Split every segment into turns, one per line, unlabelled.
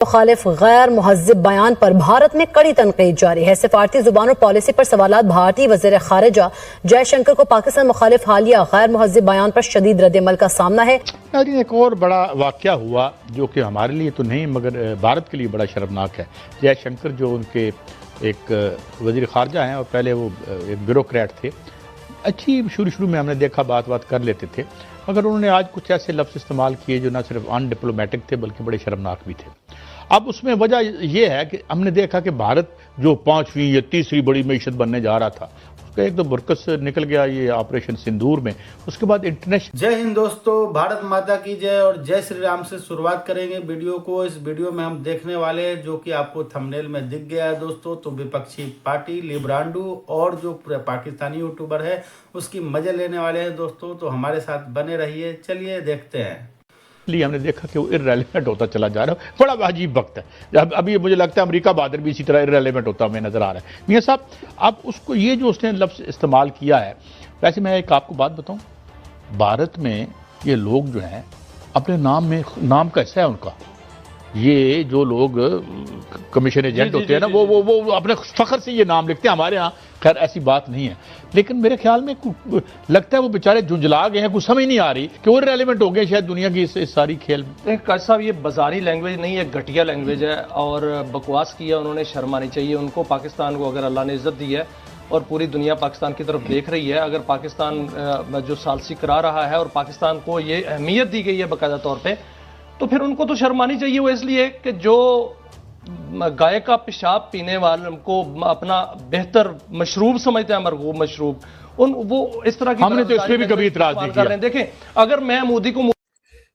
मुखालिफ गैर मुहज़्ज़िब बयान पर भारत में कड़ी तनकीद जारी है। सिफारती जुबान और पॉलिसी पर सवालात। भारतीय वज़ीर खारिजा जयशंकर को पाकिस्तान मुखालिफ हालिया गैर मुहज़्ज़िब बयान पर शदीद रद्द-ए-अमल का सामना है।
एक और बड़ा वाक़या हुआ जो कि हमारे लिए तो नहीं मगर भारत के लिए बड़ा शर्मनाक है। जयशंकर जो उनके एक वज़ीर खारजा हैं और पहले वो एक ब्यूरोक्रेट थे, अच्छी शुरू में हमने देखा बात कर लेते थे, मगर उन्होंने आज कुछ ऐसे लफ्ज़ इस्तेमाल किए जो ना सिर्फ अनडिप्लोमेटिक थे बल्कि बड़े शर्मनाक भी थे। अब उसमें वजह यह है कि हमने देखा कि भारत जो 5वीं या तीसरी बड़ी मीशत बनने जा रहा था, उसका एक तो बरकस निकल गया ये ऑपरेशन सिंदूर में। उसके बाद इंटरनेशनल।
जय हिंद दोस्तों, भारत माता की जय और जय श्री राम से शुरुआत करेंगे वीडियो को। इस वीडियो में हम देखने वाले हैं जो कि आपको थंबनेल में दिख गया है दोस्तों, तो विपक्षी पार्टी लिब्रांडू और जो पाकिस्तानी यूट्यूबर है उसकी मजे लेने वाले हैं दोस्तों, तो हमारे साथ बने रहिए। चलिए देखते हैं।
लिए हमने देखा कि वो इररेलेवेंट होता चला जा रहा है। बड़ा अजीब वक्त है। अभी मुझे लगता है अमेरिका बहादुर भी इसी तरह इररेलेवेंट होता हमें नजर आ रहा है। मियां साहब, अब उसको ये जो उसने लफ्ज़ इस्तेमाल किया है, वैसे मैं एक आपको बात बताऊं, भारत में ये लोग जो हैं अपने नाम का हिस्सा है उनका। ये जो लोग कमीशन एजेंट होते हैं ना, वो अपने फख्र से ये नाम लिखते हैं। हमारे यहाँ खैर ऐसी बात नहीं है, लेकिन मेरे ख्याल में लगता है वो बेचारे झुंझला गए हैं, कुछ समझ नहीं आ रही कि वो रेलिवेंट हो गए शायद दुनिया की इस सारी खेल में।
काश साहब, ये बाजारी लैंग्वेज नहीं है, घटिया लैंग्वेज है और बकवास किया उन्होंने। शर्म आनी चाहिए उनको। पाकिस्तान को अगर अल्लाह ने इज्जत दी है और पूरी दुनिया पाकिस्तान की तरफ देख रही है, अगर पाकिस्तान जो सालसी करा रहा है और पाकिस्तान को ये अहमियत दी गई है बाकायदा तौर पर, तो फिर उनको तो शर्म आनी चाहिए। वो इसलिए कि जो गाय का पेशाब पीने वालों को अपना बेहतर मशरूब समझते हैं, मरगूब मशरूब, वो इस तरह की
हमने तो इसमें भी कभी इतराज नहीं किया।
देखें, अगर मैं मोदी को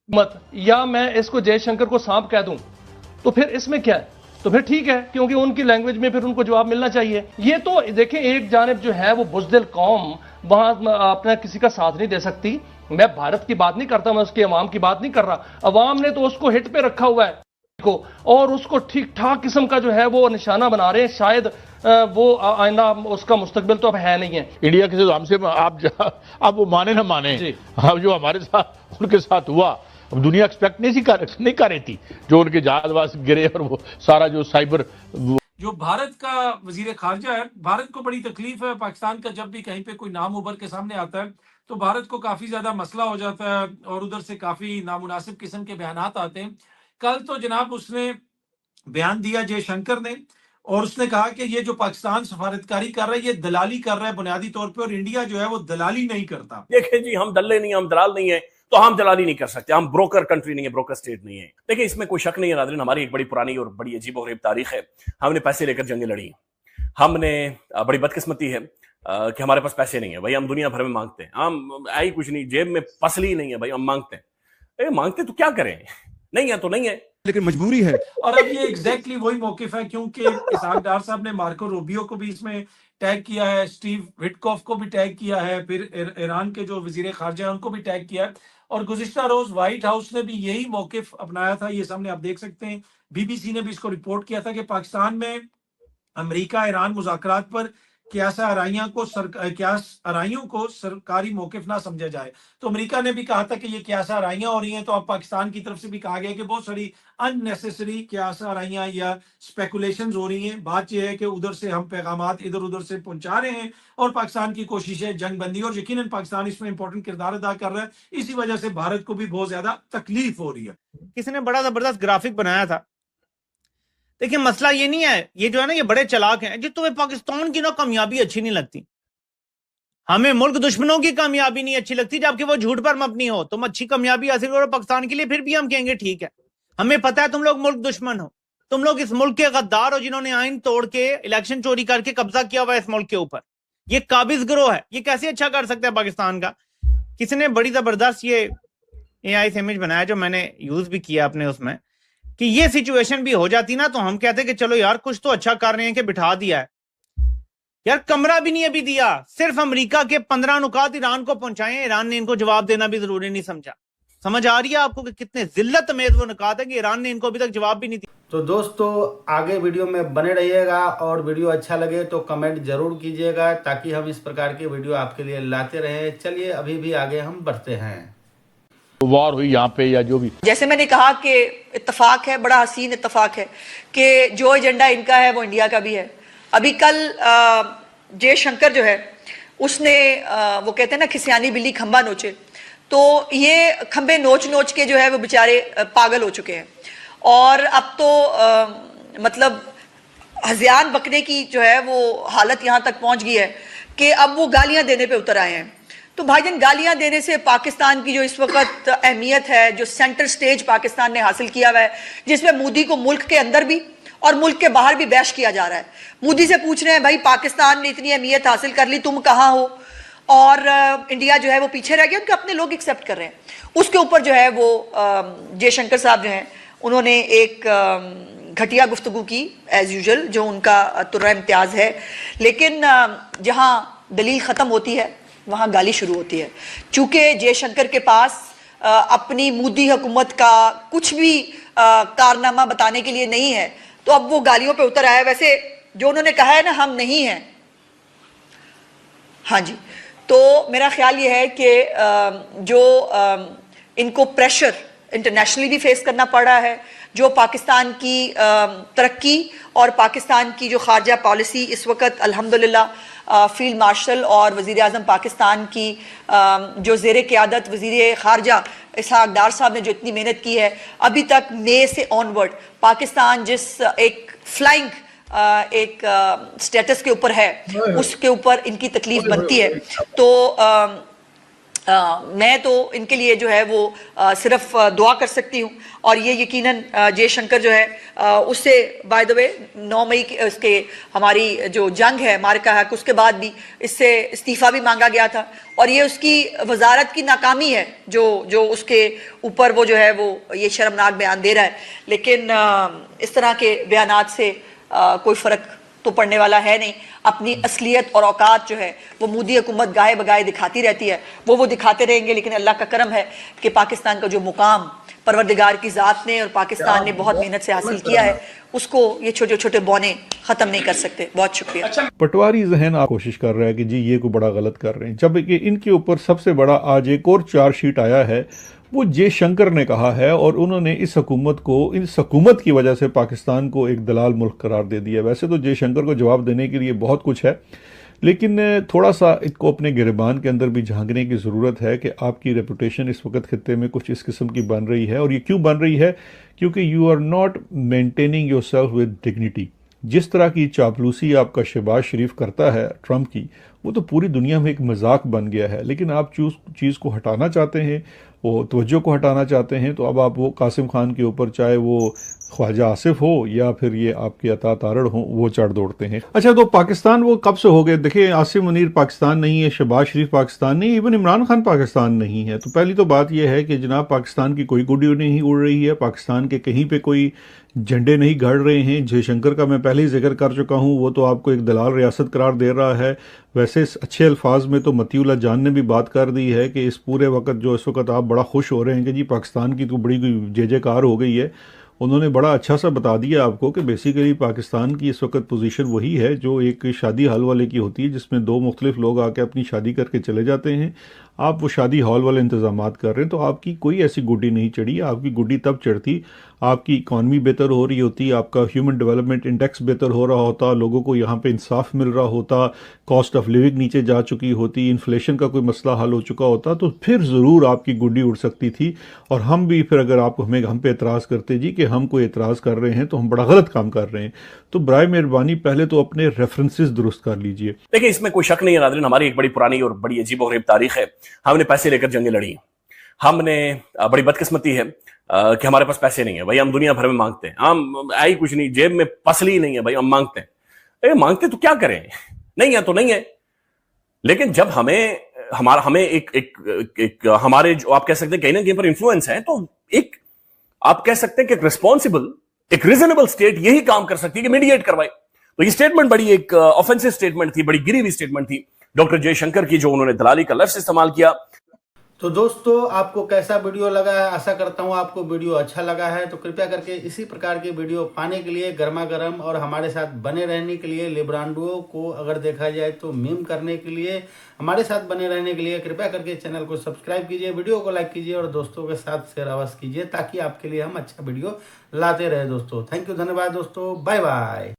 मत या मैं इसको जयशंकर को सांप कह दूं तो फिर इसमें क्या है? तो फिर ठीक है, क्योंकि उनकी लैंग्वेज में फिर उनको जवाब मिलना चाहिए। ये तो देखें, एक जानिब जो है वो बुज़दिल कौम वहां अपना किसी का साथ नहीं दे सकती। मैं भारत की बात नहीं करता, मैं उसके अवाम की बात नहीं कर रहा। अवाम ने तो उसको हिट पे रखा हुआ है को, और उसको ठीक ठाक किस्म का जो है वो निशाना बना रहे हैं। शायद वो आइंदा उसका मुस्तकबिल तो अब है नहीं है।
इंडिया के हमसे आप वो माने ना माने, अब जो हमारे साथ उनके साथ हुआ, अब दुनिया एक्सपेक्ट नहीं कर रही थी जो उनके जहाज गिरे और वो सारा जो साइबर
जो भारत का वजीर खारजा है, भारत को बड़ी तकलीफ है पाकिस्तान का। जब भी कहीं पे कोई नाम उभर के सामने आता है तो भारत को काफी ज्यादा मसला हो जाता है और उधर से काफी नामुनासिब किस्म के बयानात आते हैं। कल तो जनाब उसने बयान दिया जयशंकर ने, और उसने कहा कि ये जो पाकिस्तान सफारतकारी कर रहा है ये दलाली कर रहा है बुनियादी तौर पे, और इंडिया जो है वो दलाली नहीं करता।
देखें जी, हम दल्ले नहीं, हम दलाल नहीं है, तो हम दलाली नहीं कर सकते। हम ब्रोकर कंट्री नहीं है, ब्रोकर स्टेट नहीं है। देखिए, इसमें कोई शक नहीं है नाज़रीन, हमारी एक बड़ी पुरानी और बड़ी अजीबोगरीब तारीख है। हमने पैसे लेकर जंगें लड़ी। हमने बड़ी बदकिस्मती है कि हमारे पास पैसे नहीं है भाई। हम दुनिया भर में मांगते हैं, हम आई कुछ नहीं, जेब में पसली नहीं है भाई, हम मांगते हैं। मांगते तो क्या करें, नहीं है तो नहीं है, लेकिन मजबूरी है।
और अब ये एग्जैक्टली वही मौकिफ है, क्योंकि इसहाक डार साहब ने मार्को रूबियो को भी इसमें टैग किया है, स्टीव विटकॉफ को भी टैग किया है, फिर ईरान के जो वजीर खारजा है उनको भी टैग किया है। और गुज़िश्ता रोज व्हाइट हाउस ने भी यही मौकिफ अपनाया था। ये सामने आप देख सकते हैं, बीबीसी ने भी इसको रिपोर्ट किया था कि पाकिस्तान में अमेरिका ईरान मुज़ाकरात पर क्यास आराइयों को सरकारी मौकिफ ना समझा जाए। तो अमेरिका ने भी कहा था कि ये क्यास आराइयां हो रही हैं, तो अब पाकिस्तान की तरफ से भी कहा गया कि बहुत सारी अननेसेसरी क्यास आराइयां या स्पेकुलेशंस हो रही हैं। बात यह है कि उधर से हम पैगामात इधर उधर से पहुंचा रहे हैं और पाकिस्तान की कोशिश है जंग बंदी, और यकीनन पाकिस्तान इसमें इंपॉर्टेंट किरदार अदा कर रहा है। इसी वजह से भारत को भी बहुत ज्यादा तकलीफ हो रही है।
किसी ने बड़ा जबरदस्त ग्राफिक बनाया था। देखिए, मसला ये नहीं है, ये जो है ना, ये बड़े चालाक हैं जी। तुम्हें पाकिस्तान की ना कामयाबी अच्छी नहीं लगती, हमें मुल्क दुश्मनों की कामयाबी नहीं अच्छी लगती, जबकि वो झूठ पर मबनी हो। तुम अच्छी कामयाबी हासिल करो पाकिस्तान के लिए, फिर भी हम कहेंगे ठीक है। हमें पता है तुम लोग मुल्क दुश्मन हो, तुम लोग इस मुल्क के गद्दार हो जिन्होंने आइन तोड़ के इलेक्शन चोरी करके कब्जा किया हुआ है इस मुल्क के ऊपर। ये काबिज गिरोह है, ये कैसे अच्छा कर सकता है पाकिस्तान का। किसी ने बड़ी जबरदस्त ये AI से इमेज बनाया जो मैंने यूज भी किया अपने उसमें, कि ये सिचुएशन भी हो जाती ना तो हम कहते कि चलो यार कुछ तो अच्छा कर रहे हैं कि बिठा दिया है। यार कमरा भी नहीं अभी दिया, सिर्फ अमेरिका के 15 नुकात ईरान को पहुंचाए, ईरान ने इनको जवाब देना भी जरूरी नहीं समझा। समझ आ रही है आपको कि कितने जिल्लत में वो नुकात है कि ईरान ने इनको अभी तक जवाब भी नहीं दिया।
तो दोस्तों, आगे वीडियो में बने रहिएगा और वीडियो अच्छा लगे तो कमेंट जरूर कीजिएगा ताकि हम इस प्रकार की वीडियो आपके लिए लाते रहें। चलिए अभी भी आगे हम बढ़ते हैं।
वॉर हुई यहाँ पे या जो भी।
जैसे मैंने कहा कि इत्तेफाक है, बड़ा हसीन इत्तेफाक है कि जो एजेंडा इनका है वो इंडिया का भी है। अभी कल जयशंकर जो है उसने वो कहते हैं ना खिसियानी बिल्ली खंबा नोचे, तो ये खंबे नोच नोच के जो है वो बेचारे पागल हो चुके हैं। और अब तो मतलब हज़ियान बकने की जो है वो हालत यहाँ तक पहुँच गई है कि अब वो गालियाँ देने पे उतर आए हैं। तो भाईजान गालियाँ देने से पाकिस्तान की जो इस वक्त अहमियत है, जो सेंटर स्टेज पाकिस्तान ने हासिल किया हुआ है, जिसमें मोदी को मुल्क के अंदर भी और मुल्क के बाहर भी बैश किया जा रहा है। मोदी से पूछ रहे हैं भाई पाकिस्तान ने इतनी अहमियत हासिल कर ली, तुम कहाँ हो? और इंडिया जो है वो पीछे रह गया, उनके अपने लोग एक्सेप्ट कर रहे हैं। उसके ऊपर जो है वो जयशंकर साहब जो हैं उन्होंने एक घटिया गुफ्तगू की एज यूजुअल, जो उनका तुर्रा इम्तियाज है। लेकिन जहाँ दलील ख़त्म होती है वहाँ गाली शुरू होती है। चूँकि जयशंकर के पास अपनी मोदी हुकूमत का कुछ भी कारनामा बताने के लिए नहीं है, तो अब वो गालियों पे उतर आया। वैसे जो उन्होंने कहा है ना, हम नहीं हैं, हाँ जी, तो मेरा ख्याल ये है कि जो इनको प्रेशर इंटरनेशनली भी फेस करना पड़ रहा है, जो पाकिस्तान की तरक्की और पाकिस्तान की जो खारजा पॉलिसी इस वक्त अल्हम्दुलिल्लाह फील्ड मार्शल और वज़ीर आज़म पाकिस्तान की जो ज़ेरे क़यादत वज़ीर ख़ारजा इसहाक़ डार साहब ने जो इतनी मेहनत की है, अभी तक मई से ऑनवर्ड पाकिस्तान जिस एक फ्लाइंग एक स्टेटस के ऊपर है, उसके ऊपर इनकी तकलीफ बनती है। तो मैं तो इनके लिए जो है वो सिर्फ दुआ कर सकती हूँ। और ये यकीनन जयशंकर जो है उससे बाय द वे 9 मई के उसके हमारी जो जंग है मार्का है, उसके बाद भी इससे इस्तीफ़ा भी मांगा गया था। और ये उसकी वजारत की नाकामी है जो उसके ऊपर वो जो है वो ये शर्मनाक बयान दे रहा है। लेकिन इस तरह के बयानात से कोई फ़र्क तो पड़ने वाला है नहीं। अपनी असलियत और औकात जो है वो मोदी हुकूमत गाहे बगाहे दिखाती रहती है, वो दिखाते रहेंगे। लेकिन अल्लाह का करम है कि पाकिस्तान का जो मुकाम परवरदिगार की ज़ात ने और पाकिस्तान ने बहुत मेहनत से हासिल किया है, उसको ये छोटे छोटे बौने ख़त्म नहीं कर सकते। बहुत शुक्रिया।
पटवारी जहन आप कोशिश कर रहा है कि जी ये को बड़ा गलत कर रहे हैं, जबकि इनके ऊपर सबसे बड़ा आज एक और चार्जशीट आया है, वो जयशंकर ने कहा है। और उन्होंने इस हुकूमत की वजह से पाकिस्तान को एक दलाल मुल्क करार दे दिया। वैसे तो जयशंकर को जवाब देने के लिए बहुत कुछ है, लेकिन थोड़ा सा इसको अपने गिरबान के अंदर भी झांकने की ज़रूरत है कि आपकी रेपुटेशन इस वक्त खित्ते में कुछ इस किस्म की बन रही है। और ये क्यों बन रही है? क्योंकि you are not maintaining yourself with dignity. जिस तरह की चापलूसी आपका शहबाज शरीफ करता है ट्रंप की, वो तो पूरी दुनिया में एक मजाक बन गया है। लेकिन आप चीज़ को हटाना चाहते हैं, वो तवज्जो को हटाना चाहते हैं, तो अब आप वो कासिम खान के ऊपर, चाहे वो ख्वाजा आसिफ हो या फिर ये आपके अता तारड़ हो, वो चढ़ दौड़ते हैं। अच्छा, तो पाकिस्तान वो कब से हो गए? देखिए, आसिम मुनीर पाकिस्तान नहीं है, शहबाज शरीफ पाकिस्तान नहीं, इवन इमरान खान पाकिस्तान नहीं है। तो पहली तो बात यह है कि जनाब पाकिस्तान की कोई गुड्डी नहीं उड़ रही है, पाकिस्तान के कहीं पे कोई झंडे नहीं गड़ रहे हैं। जयशंकर का मैं पहले ही जिक्र कर चुका हूँ, वो तो आपको एक दलाल रियासत करार दे रहा है। वैसे अच्छे अल्फाज में तो मतीउल्लाह जान ने भी बात कर दी है कि इस पूरे वक्त जो इस वक्त आप बड़ा खुश हो रहे हैं कि जी पाकिस्तान की तो बड़ी जय जयकार हो गई है, उन्होंने बड़ा अच्छा सा बता दिया आपको कि बेसिकली पाकिस्तान की इस वक्त पोजीशन वही है जो एक शादी हॉल वाले की होती है, जिसमें दो मुख्तलिफ लोग आके अपनी शादी करके चले जाते हैं। आप वो शादी हॉल वाले इंतजाम कर रहे हैं, तो आपकी कोई ऐसी गुड्डी नहीं चढ़ी। आपकी गुड्डी तब चढ़ती आपकी इकॉनमी बेहतर हो रही होती, आपका ह्यूमन डेवलपमेंट इंडेक्स बेहतर हो रहा होता, लोगों को यहाँ पे इंसाफ मिल रहा होता, कॉस्ट ऑफ लिविंग नीचे जा चुकी होती, इन्फ्लेशन का कोई मसला हल हो चुका होता, तो फिर ज़रूर आपकी गुड्डी उड़ सकती थी। और हम भी फिर अगर आप हम पे एतराज़ करते जी कि हम कोई एतराज़ कर रहे हैं तो हम बड़ा गलत काम कर रहे हैं, तो बराए मेहरबानी पहले तो अपने रेफरेंसेस दुरुस्त कर लीजिए।
देखिए, इसमें कोई शक नहीं है नाज़रीन, हमारी एक बड़ी पुरानी और बड़ी अजीबोगरीब तारीख है। हमने पैसे लेकर जंगें लड़ी, हमने बड़ी बदकिस्मती है कि हमारे पास पैसे नहीं है भाई, हम दुनिया भर में मांगते हैं, हम आई कुछ नहीं, जेब में पसली नहीं है भाई, हम मांगते हैं। मांगते तो क्या करें, नहीं है तो नहीं है। लेकिन जब हमें एक हमारे जो आप कह सकते हैं कहीं ना कहीं पर इन्फ्लुएंस है, तो एक आप कह सकते हैं कि एक रिस्पॉन्सिबल, एक रीजनेबल स्टेट यही काम कर सकती है कि मीडिएट करवाए। तो ये स्टेटमेंट बड़ी एक ऑफेंसिव स्टेटमेंट थी, बड़ी गिरी हुई स्टेटमेंट थी डॉक्टर जयशंकर की, जो उन्होंने दलाली का लफ्ज इस्तेमाल किया।
तो दोस्तों आपको कैसा वीडियो लगा है, आशा करता हूँ आपको वीडियो अच्छा लगा है। तो कृपया करके इसी प्रकार के वीडियो पाने के लिए, गर्मा गर्म और हमारे साथ बने रहने के लिए, लिब्रांडो को अगर देखा जाए तो मीम करने के लिए, हमारे साथ बने रहने के लिए कृपया करके चैनल को सब्सक्राइब कीजिए, वीडियो को लाइक कीजिए और दोस्तों के साथ शेयर अवश्य कीजिए, ताकि आपके लिए हम अच्छा वीडियो लाते रहे दोस्तों। थैंक यू, धन्यवाद दोस्तों, बाय बाय।